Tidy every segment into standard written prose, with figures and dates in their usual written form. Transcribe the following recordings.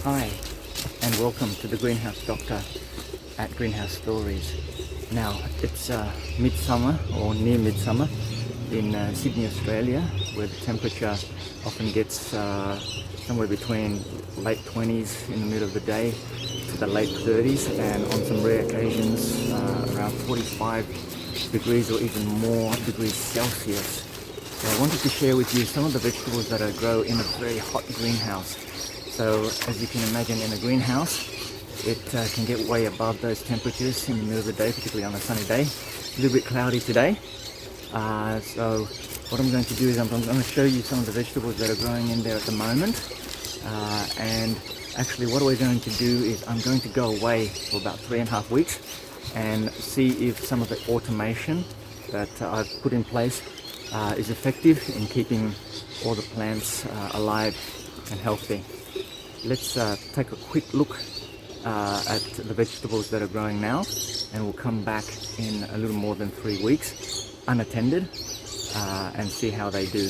Hi, and welcome to the Greenhouse Doctor at Greenhouse Stories. Now, it's midsummer or near midsummer in Sydney, Australia, where the temperature often gets somewhere between late 20s in the middle of the day to the late 30s, and on some rare occasions around 45 degrees or even more degrees Celsius. So I wanted to share with you some of the vegetables that I grow in a very hot greenhouse. So as you can imagine, in a greenhouse, it can get way above those temperatures in the middle of the day, particularly on a sunny day. A little bit cloudy today. So what I'm going to do is I'm going to show you some of the vegetables that are growing in there at the moment. And actually what we're going to do is I'm going to go away for about 3.5 weeks and see if some of the automation that I've put in place is effective in keeping all the plants alive and healthy. Let's take a quick look at the vegetables that are growing now, and we'll come back in a little more than 3 weeks, unattended, and see how they do.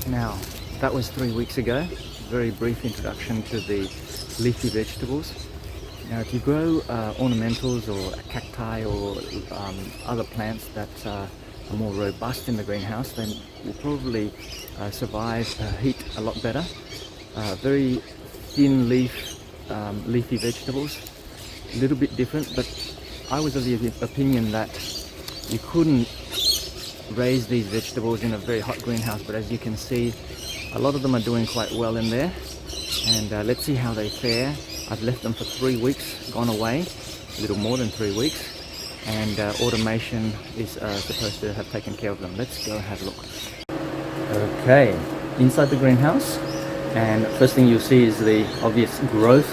Now, that was 3 weeks ago. Very brief introduction to the leafy vegetables. Now, if you grow ornamentals or cacti or other plants that are more robust in the greenhouse, then will probably survive heat a lot better. Very thin leafy vegetables, a little bit different, but I was of the opinion that you couldn't raise these vegetables in a very hot greenhouse, but as you can see, a lot of them are doing quite well in there, and let's see how they fare. I've left them for 3 weeks, gone away, a little more than 3 weeks, and automation is supposed to have taken care of them. Let's go have a look. Okay, inside the greenhouse, and first thing you'll see is the obvious growth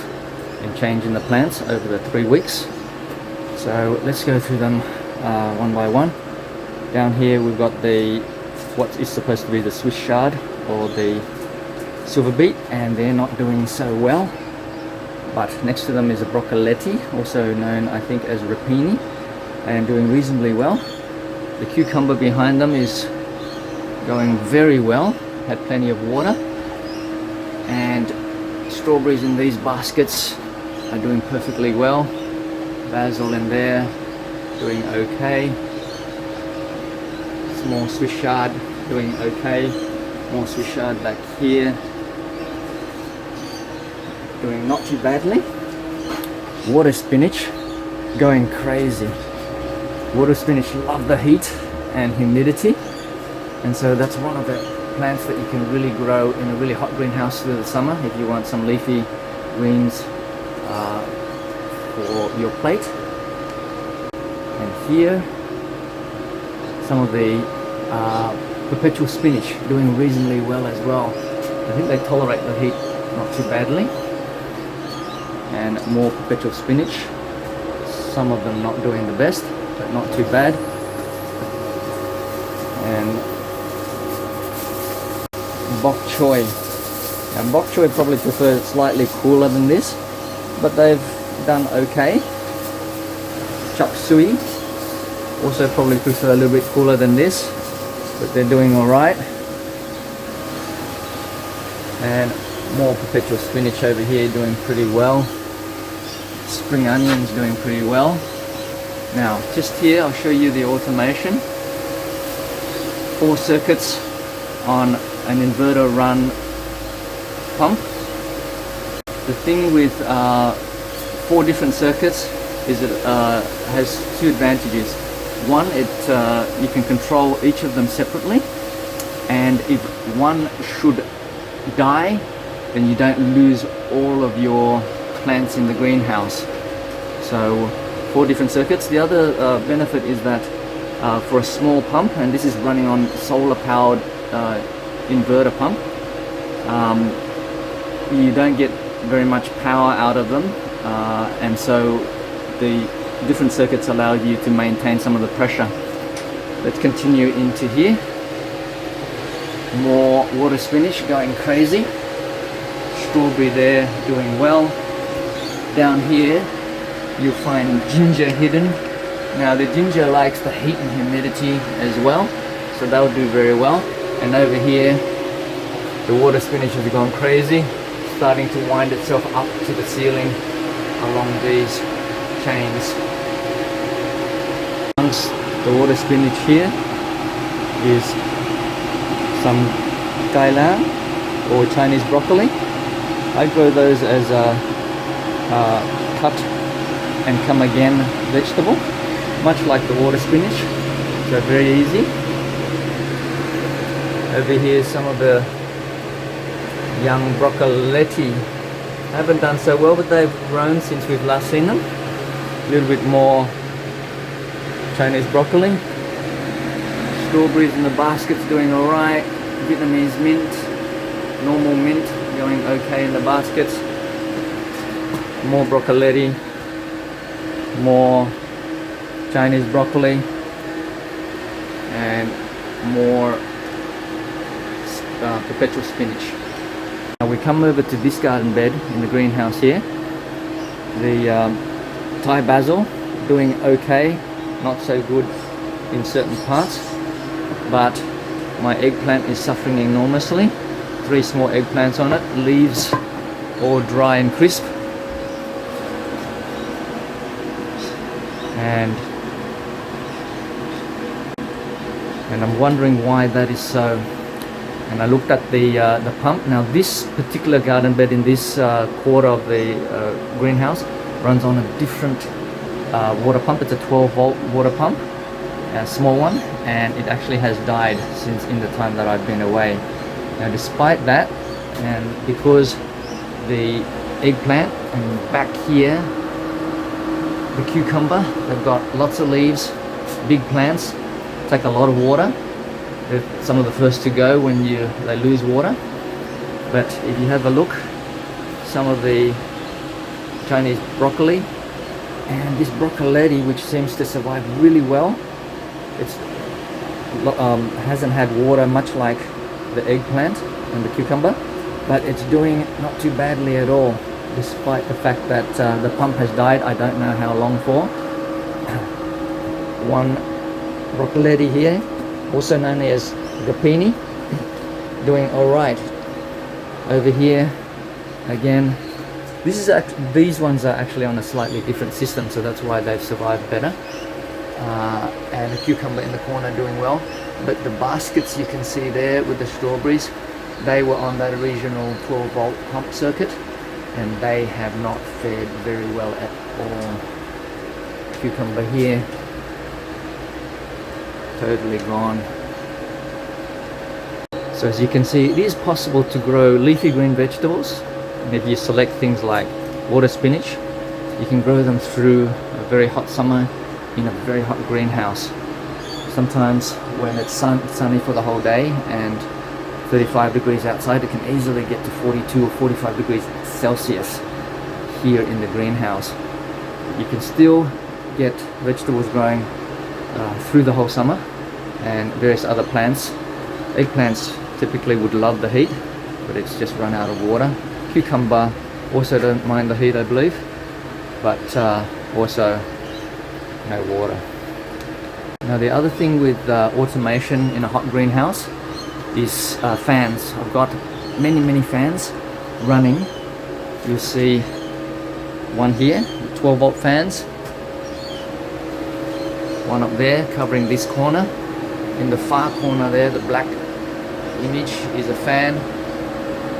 and change in the plants over the 3 weeks. So let's go through them one by one. Down here we've got what is supposed to be the Swiss chard or the silver beet, and they're not doing so well. But next to them is a broccoletti, also known I think as rapini, and doing reasonably well. The cucumber behind them is going very well, had plenty of water, and strawberries in these baskets are doing perfectly well. Basil in there doing okay. More Swiss chard doing okay. More Swiss chard back here doing not too badly. Water spinach going crazy. Water spinach love the heat and humidity, and so that's one of the plants that you can really grow in a really hot greenhouse through the summer if you want some leafy greens for your plate. And here some of the perpetual spinach doing reasonably well as well. I think they tolerate the heat not too badly. And more perpetual spinach. Some of them not doing the best, but not too bad. And bok choy. Now bok choy probably prefer slightly cooler than this, but they've done okay. Chop suey also probably prefer a little bit cooler than this, but they're doing alright. And more perpetual spinach over here doing pretty well. Spring onions doing pretty well. Now just here I'll show you the automation. 4 circuits on an inverter run pump. The thing with 4 different circuits is it has 2 advantages. One, you can control each of them separately, and if one should die, then you don't lose all of your plants in the greenhouse. So 4 different circuits. The other benefit is that for a small pump, and this is running on solar powered inverter pump, you don't get very much power out of them, and so the different circuits allow you to maintain some of the pressure. Let's continue into here. More water spinach going crazy. Strawberry there doing well. Down here you'll find ginger hidden. Now the ginger likes the heat and humidity as well, so that'll do very well. And over here the water spinach has gone crazy, starting to wind itself up to the ceiling along these chains. Amongst the water spinach here is some kailan or Chinese broccoli. I grow those as a cut and come again vegetable, much like the water spinach, so very easy. Over here some of the young broccoletti haven't done so well, but they've grown since we've last seen them. A little bit more Chinese broccoli. Strawberries in the basket's doing alright. Vietnamese mint, normal mint going okay in the baskets. More broccoletti, more Chinese broccoli, and more perpetual spinach. Now we come over to this garden bed in the greenhouse here. The Thai basil doing okay, not so good in certain parts, but my eggplant is suffering enormously. 3 small eggplants on it, leaves all dry and crisp. And I'm wondering why that is so. And I looked at the pump. Now this particular garden bed in this quarter of the greenhouse runs on a different water pump. It's a 12-volt water pump, a small one, and it actually has died since in the time that I've been away. Now despite that, and because the eggplant and back here the cucumber, they've got lots of leaves, big plants, take a lot of water. They're some of the first to go when they lose water. But if you have a look, some of the Chinese broccoli and this broccoletti, which seems to survive really well, it's hasn't had water much like the eggplant and the cucumber, but it's doing not too badly at all, despite the fact that the pump has died. I don't know how long for. One broccoletti here, also known as grappini, doing all right. Over here again, these ones are actually on a slightly different system, so that's why they've survived better. And the cucumber in the corner doing well, but the baskets you can see there with the strawberries, they were on that original 12-volt pump circuit, and they have not fared very well at all. Cucumber here, totally gone. So as you can see, it is possible to grow leafy green vegetables, and if you select things like water spinach, you can grow them through a very hot summer in a very hot greenhouse. Sometimes when it's sunny for the whole day and 35 degrees outside, it can easily get to 42 or 45 degrees Celsius here in the greenhouse. You can still get vegetables growing through the whole summer, and various other plants. Eggplants typically would love the heat, but it's just run out of water. Cucumber also don't mind the heat, I believe, but also no water. Now the other thing with automation in a hot greenhouse is fans. I've got many fans running. You'll see one here, 12-volt fans, one up there covering this corner. In the far corner there, the black image is a fan,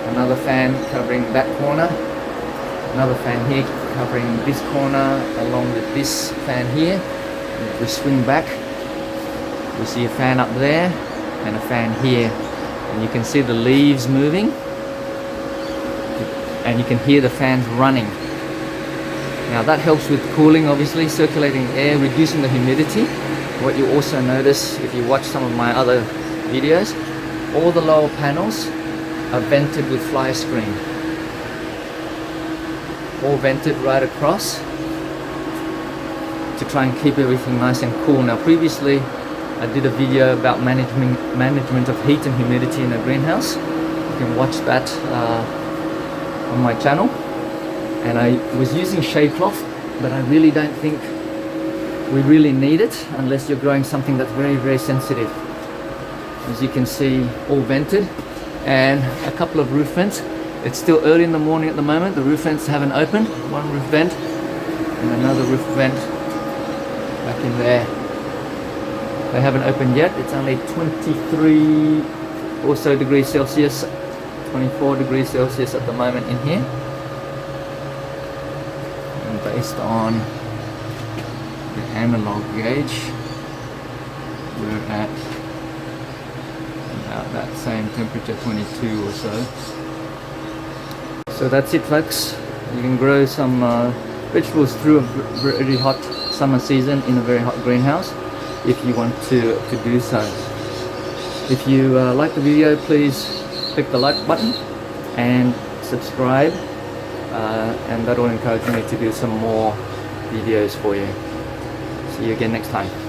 another fan covering that corner, another fan here covering this corner along with this fan here. And if we swing back, we see a fan up there and a fan here, and you can see the leaves moving. and you can hear the fans running. Now that helps with cooling, obviously, circulating air, reducing the humidity. What you also notice if you watch some of my other videos, all the lower panels are vented with fly screen. All vented right across to try and keep everything nice and cool. Now previously I did a video about management of heat and humidity in a greenhouse. You can watch that on my channel. And I was using shade cloth, but I really don't think we really need it unless you're growing something that's very, very sensitive. As you can see, all vented, and a couple of roof vents. It's still early in the morning at the moment. The roof vents haven't opened. One roof vent and another roof vent back in there. They haven't opened yet. It's only 23 or so degrees Celsius, 24 degrees Celsius at the moment in here. And based on the analog gauge, we're at about that same temperature, 22 or so. So that's it, folks. You can grow some vegetables through a very hot summer season in a very hot greenhouse if you want to do so. If you like the video, please click the like button and subscribe, and that will encourage me to do some more videos for you. See you again next time.